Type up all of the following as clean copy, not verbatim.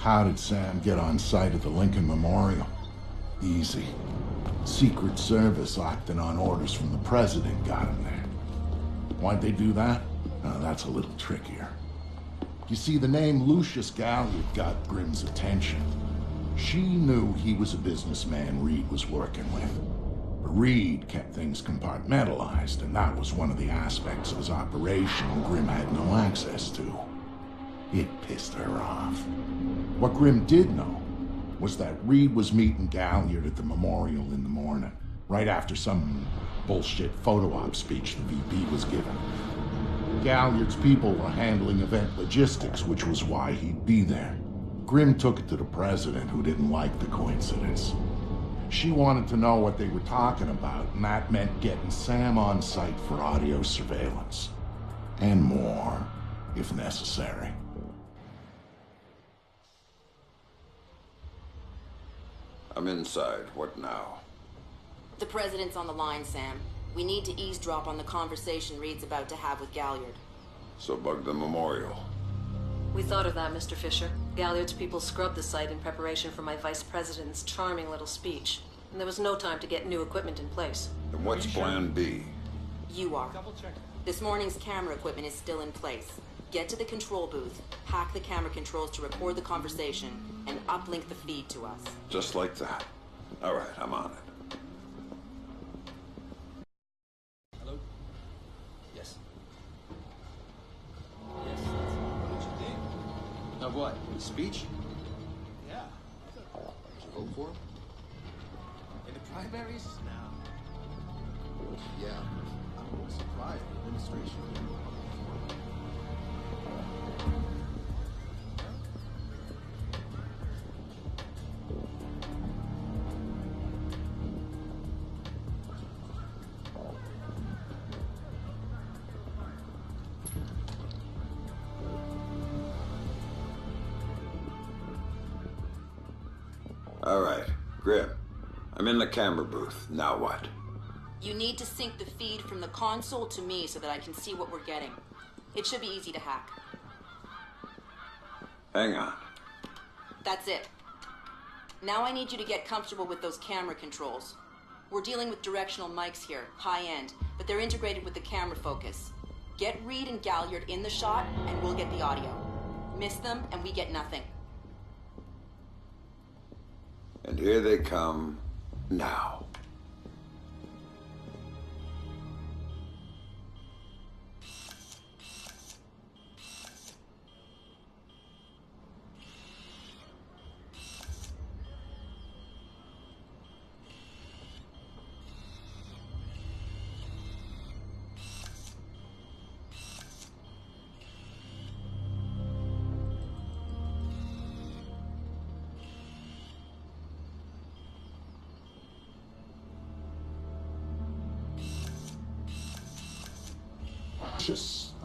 How did Sam get on site at the Lincoln Memorial? Easy. Secret Service acting on orders from the president got him there. Why'd they do that? That's a little trickier. You see, the name Lucius Galliard got Grimm's attention. She knew he was a businessman Reed was working with. But Reed kept things compartmentalized, and that was one of the aspects of his operation Grimm had no access to. It pissed her off. What Grimm did know was that Reed was meeting Galliard at the memorial in the morning, right after some bullshit photo op speech the VP was giving. Galliard's people were handling event logistics, which was why he'd be there. Grimm took it to the president, who didn't like the coincidence. She wanted to know what they were talking about, and that meant getting Sam on site for audio surveillance. And more, if necessary. I'm inside. What now? The president's on the line, Sam. We need to eavesdrop on the conversation Reed's about to have with Galliard. So bug the memorial. We thought of that, Mr. Fisher. Galliard's people scrubbed the site in preparation for my vice president's charming little speech. And there was no time to get new equipment in place. Then what's plan B? You are. This morning's camera equipment is still in place. Get to the control booth, hack the camera controls to record the conversation, and uplink the feed to us. Just like that. All right, I'm on it. Hello? Yes. Yes. What did you think? Of what? His speech? Yeah. Did you vote for him? In the primaries? No. Yeah. I'm surprised the administration. All right, Grimm. I'm in the camera booth. Now what? You need to sync the feed from the console to me so that I can see what we're getting. It should be easy to hack. Hang on. That's it. Now I need you to get comfortable with those camera controls. We're dealing with directional mics here, high-end, but they're integrated with the camera focus. Get Reed and Galliard in the shot, and we'll get the audio. Miss them, and we get nothing. And here they come now.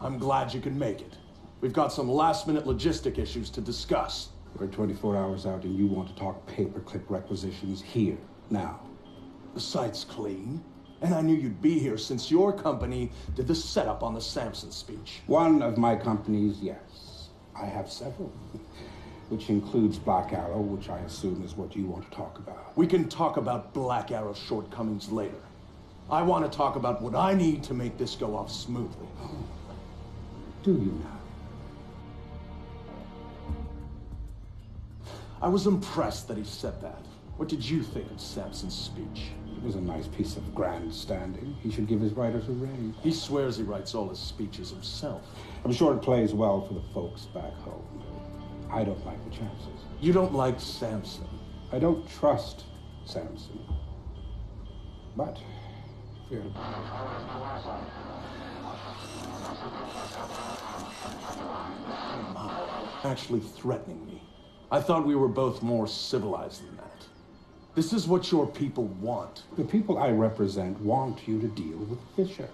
I'm glad you could make it. We've got some last-minute logistic issues to discuss. We're 24 hours out and you want to talk paperclip requisitions here, now. The site's clean, and I knew you'd be here since your company did the setup on the Samson speech. One of my companies, yes. I have several, which includes Black Arrow, which I assume is what you want to talk about. We can talk about Black Arrow's shortcomings later. I want to talk about what I need to make this go off smoothly. Do you now? I was impressed that he said that. What did you think of Samson's speech? It was a nice piece of grandstanding. He should give his writers a raise. He swears he writes all his speeches himself. I'm sure it plays well for the folks back home. I don't like the chances. You don't like Samson? I don't trust Samson. But, fear. Actually threatening me. I thought we were both more civilized than that. This is what your people want. The people I represent want you to deal with Fisher.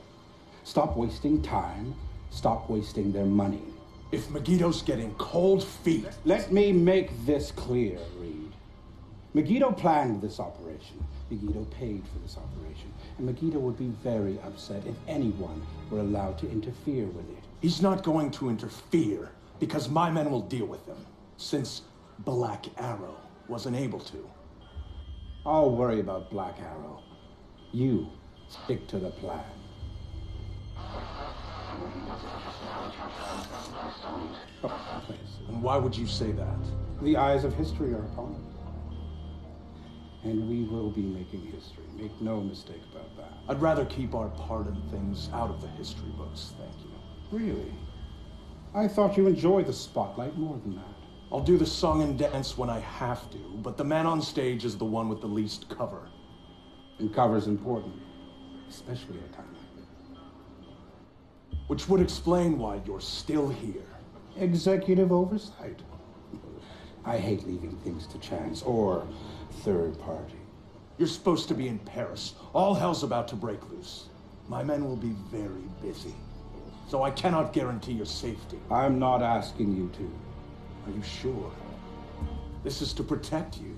Stop wasting time. Stop wasting their money. If Megiddo's getting cold feet... Let me make this clear, Reed. Megiddo planned this operation. Megiddo paid for this operation. And Megiddo would be very upset if anyone were allowed to interfere with it. He's not going to interfere because my men will deal with him. Since Black Arrow wasn't able to. I'll worry about Black Arrow. You stick to the plan. Oh, please. And why would you say that? The eyes of history are upon us. And we will be making history. Make no mistake about that. I'd rather keep our part in things out of the history books, thank you. Really? I thought you enjoyed the spotlight more than that. I'll do the song and dance when I have to, but the man on stage is the one with the least cover. And cover's important, especially at a time like this. Which would explain why you're still here. Executive oversight. I hate leaving things to chance or third party. You're supposed to be in Paris. All hell's about to break loose. My men will be very busy, so I cannot guarantee your safety. I'm not asking you to. Are you sure? This is to protect you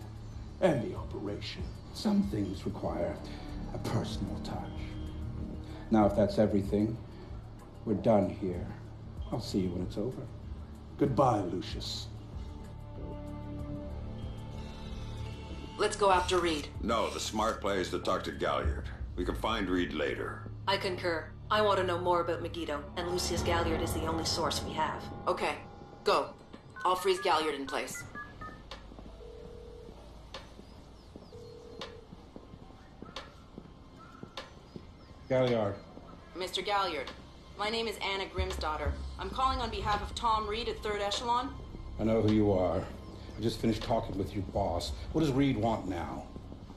and the operation. Some things require a personal touch. Now, if that's everything, we're done here. I'll see you when it's over. Goodbye, Lucius. Let's go after Reed. No, the smart play is to talk to Galliard. We can find Reed later. I concur. I want to know more about Megiddo, and Lucius Galliard is the only source we have. Okay, go. I'll freeze Galliard in place. Galliard. Mr. Galliard, my name is Anna Grimsdottir. I'm calling on behalf of Tom Reed at Third Echelon. I know who you are. I just finished talking with your boss. What does Reed want now?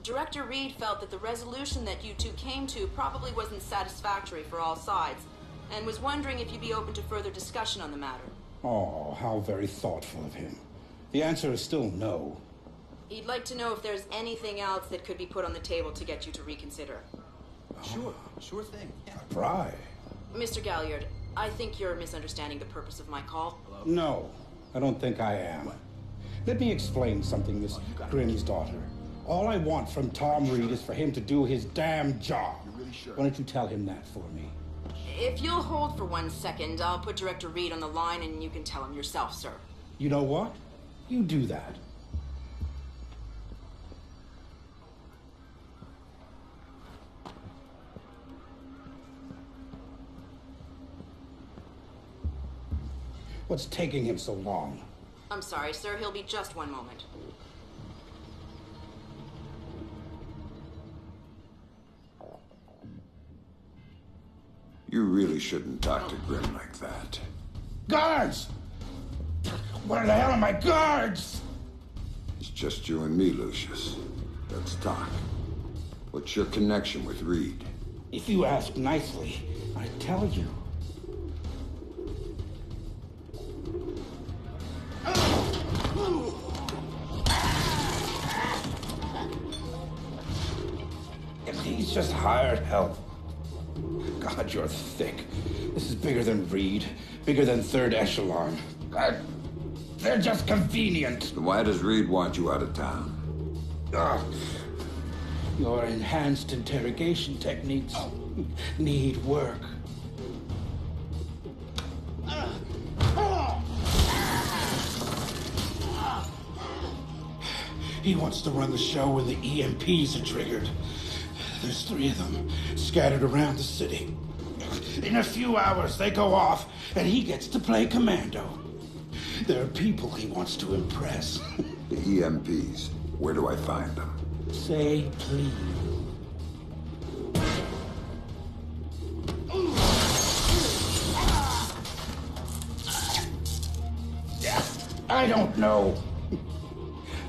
Director Reed felt that the resolution that you two came to probably wasn't satisfactory for all sides, and was wondering if you'd be open to further discussion on the matter. Oh, how very thoughtful of him. The answer is still no. He'd like to know if there's anything else that could be put on the table to get you to reconsider. Sure thing. Yeah. Try. Mr. Galliard, I think you're misunderstanding the purpose of my call. No, I don't think I am. Let me explain something, Miss Grimm's daughter. All I want from Tom Reed is for him to do his damn job. You're really sure? Why don't you tell him that for me? If you'll hold for 1 second, I'll put Director Reed on the line and you can tell him yourself, sir. You know what? You do that. What's taking him so long? I'm sorry, sir. He'll be just 1 moment. You really shouldn't talk to Grimm like that. Guards! Where the hell are my guards? It's just you and me, Lucius. Let's talk. What's your connection with Reed? If you ask nicely, I tell you. He's just hired help. God, you're thick. This is bigger than Reed, bigger than Third Echelon. God, they're just convenient. Then why does Reed want you out of town? Your enhanced interrogation techniques need work. He wants to run the show when the EMPs are triggered. There's 3 of them scattered around the city. In a few hours, they go off, and he gets to play commando. There are people he wants to impress. The EMPs. Where do I find them? Say please. I don't know.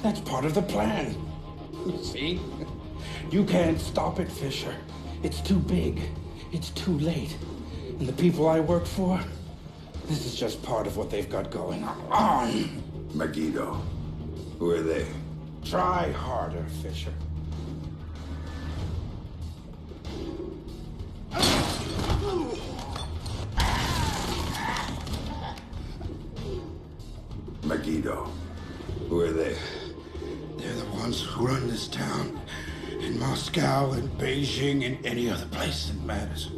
That's part of the plan. You see? You can't stop it, Fisher. It's too big. It's too late. And the people I work for, this is just part of what they've got going on. Megiddo. Who are they? Try harder, Fisher. Megiddo. Who are they? They're the ones who run this town. In Moscow and Beijing and any other place that matters.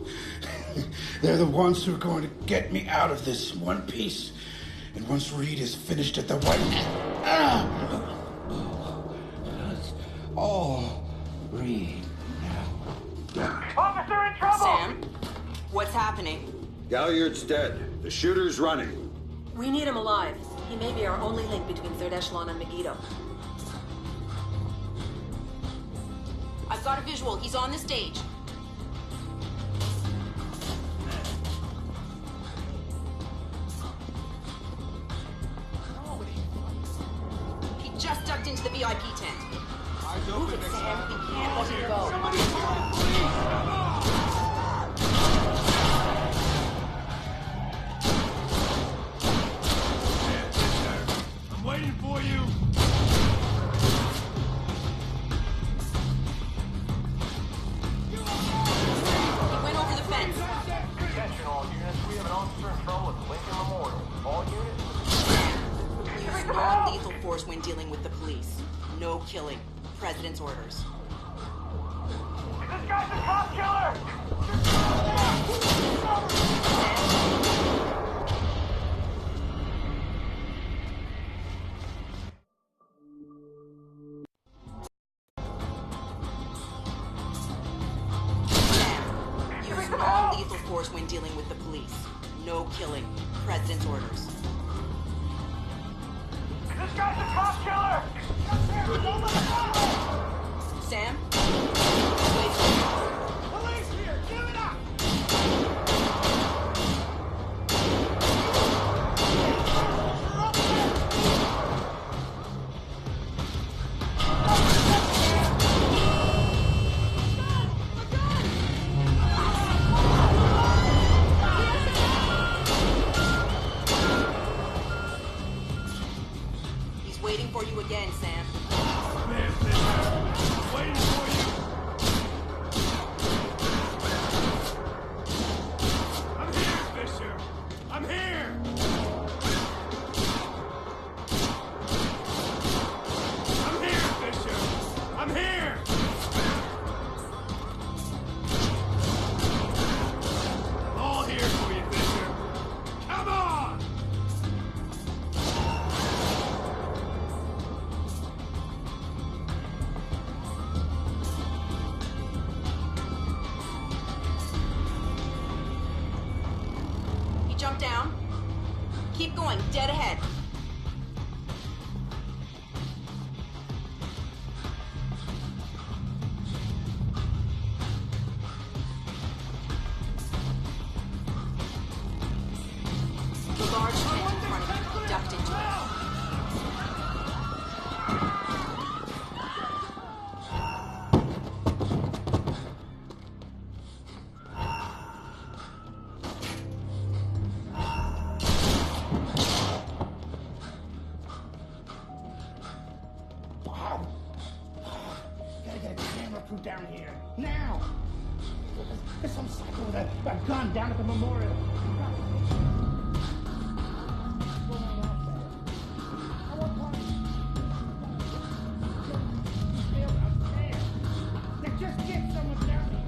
They're the ones who are going to get me out of this in one piece. And once Reed is finished at the White... That's all Reed now. Officer in trouble! Sam? What's happening? Galliard's dead. The shooter's running. We need him alive. He may be our only link between Third Echelon and Megiddo. I've got a visual. He's on the stage. He just ducked into the VIP tent. Move it, Sam. We can't let him go. I'm waiting for you! He went over the fence. Attention all units, we have an officer in trouble at the Lincoln Memorial. All units... Use non-lethal force when dealing with the police. No killing. President's orders. This guy's a cop killer! Use non-lethal force when dealing with the police. No killing. President's orders. This guy's a cop killer! Sam? Police here! Give it up! He's waiting for you again, Sam. Waiting for you! I'm here, Fisher! I'm here! I'm here, Fisher! I'm here! I'm all here for you, Fisher! Come on! He jumped down. Keep going, dead ahead. The large tent in front of you, he ducked into it. Wow. Gotta get a camera crew down here. Now! There's some psycho with a gun down at the memorial. What's going on out there? I want part of it. They just get someone down here.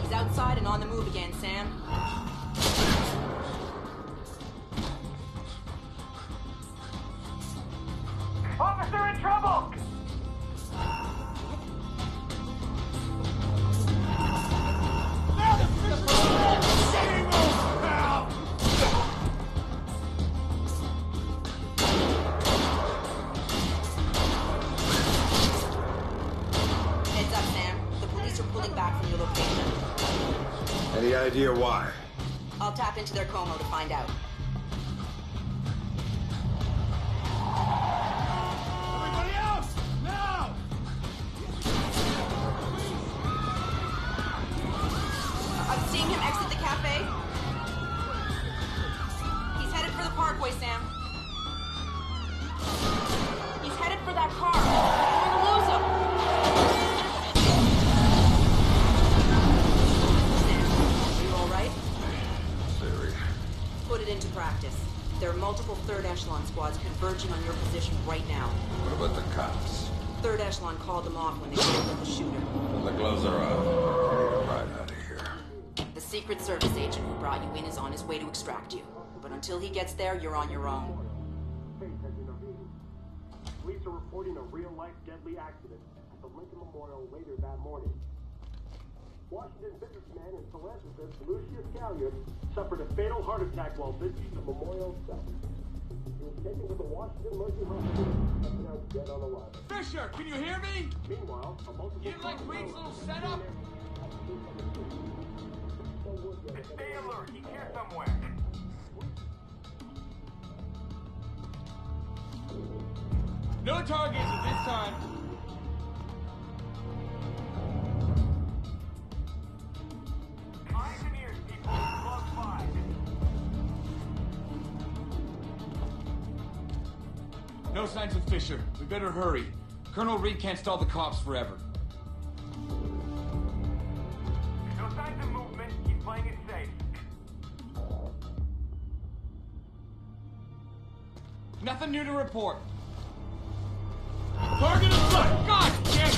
He's outside and on the move again, Sam. Officer in trouble! Heads up, Sam. The police are pulling back from your location. Any idea why? I'll tap into their Como to find out. parkway, Sam. He's headed for that car. We're gonna lose him. Sam, are you all right? Theory. Put it into practice. There are multiple third echelon squads converging on your position right now. What about the cops? Third echelon called them off when they killed the shooter. Well, the gloves are off. I need a ride out of here. The Secret Service agent who brought you in is on his way to extract you. But until he gets there, you're on your own. Police are reporting a real-life deadly accident at the Lincoln Memorial later that morning. Washington businessman and philanthropist Lucius Galliard suffered a fatal heart attack while visiting the memorial site. He was taken to the Washington Mercy Hospital and pronounced dead on arrival. Fisher, can you hear me? Meanwhile, a multiple... You didn't like Reed's little setup? Stay alert. He's here somewhere. No targets at this time. Engineers, people, close by. No signs of Fisher. We better hurry. Colonel Reed can't stall the cops forever. No signs of movement. He's playing it safe. Nothing new to report. Target in front! God damn it!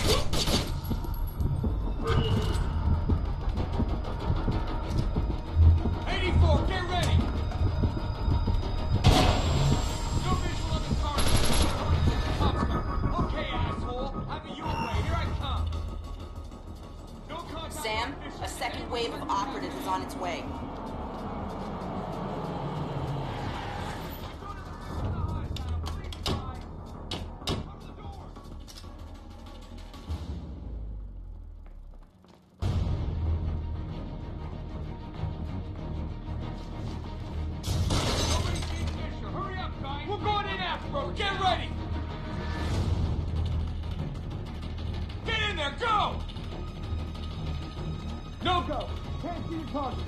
84, get ready! No visual on the target. Okay, asshole. Have it your way. Here I come. No contact. Sam, a second wave of operatives is on its way. Get ready! Get in there, go! No go! Can't see the target!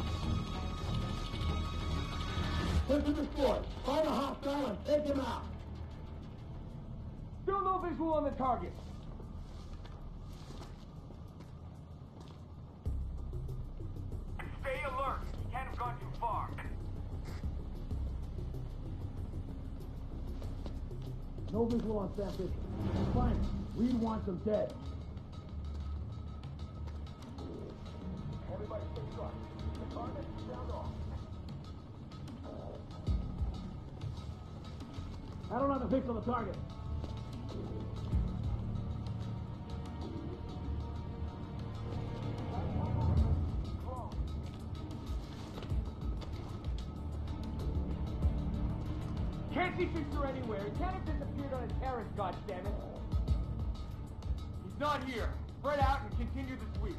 Listen to Ford. Find a hostile and take him out. Still no visual on the target. Stay alert. He can't have gone too far. No visual on Sam Fisher. Fine. Reed wants him dead. Everybody stay sharp. The target is sound off. I don't have a fix on the target. Can't see Fisher anywhere. He can't have disappeared on a terrace, goddammit. He's not here. Spread out and continue the sweep.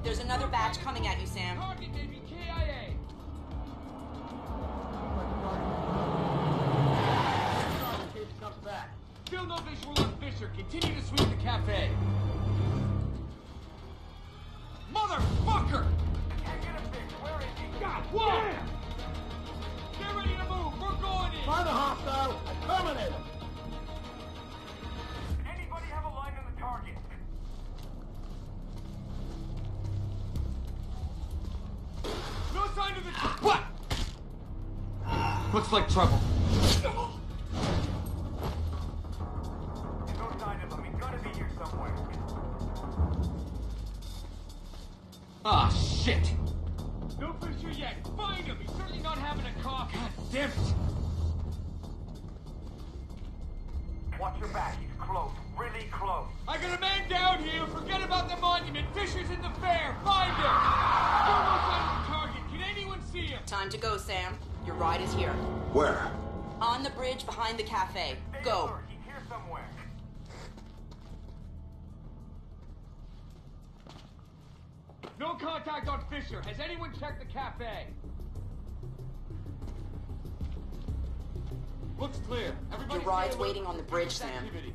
There's another batch coming at you, Sam. Target may be KIA. Still no visual on Fisher. Continue to sweep the cafe. Motherfucker! Can't get a fix. Where is he? God, what? Get ready to move. We're going in. Find a hostile and terminate him. Anybody have a line on the target? No sign of the... What? Looks like trouble. There's no sign of him. He's gotta be here somewhere. Ah, shit! No Fisher yet! Find him! He's certainly not having a cough! God damn it! Watch your back. He's close. Really close. I got a man down here! Forget about the monument! Fisher's in the fair! Find him! Still no sign of the target! Can anyone see him? Time to go, Sam. Your ride is here. Where? On the bridge behind the cafe. Stay Go. alert. He's here somewhere. No contact on Fisher. Has anyone checked the cafe? Looks clear. Everybody Your ride's stay alert. waiting on the bridge, Sam. Activity.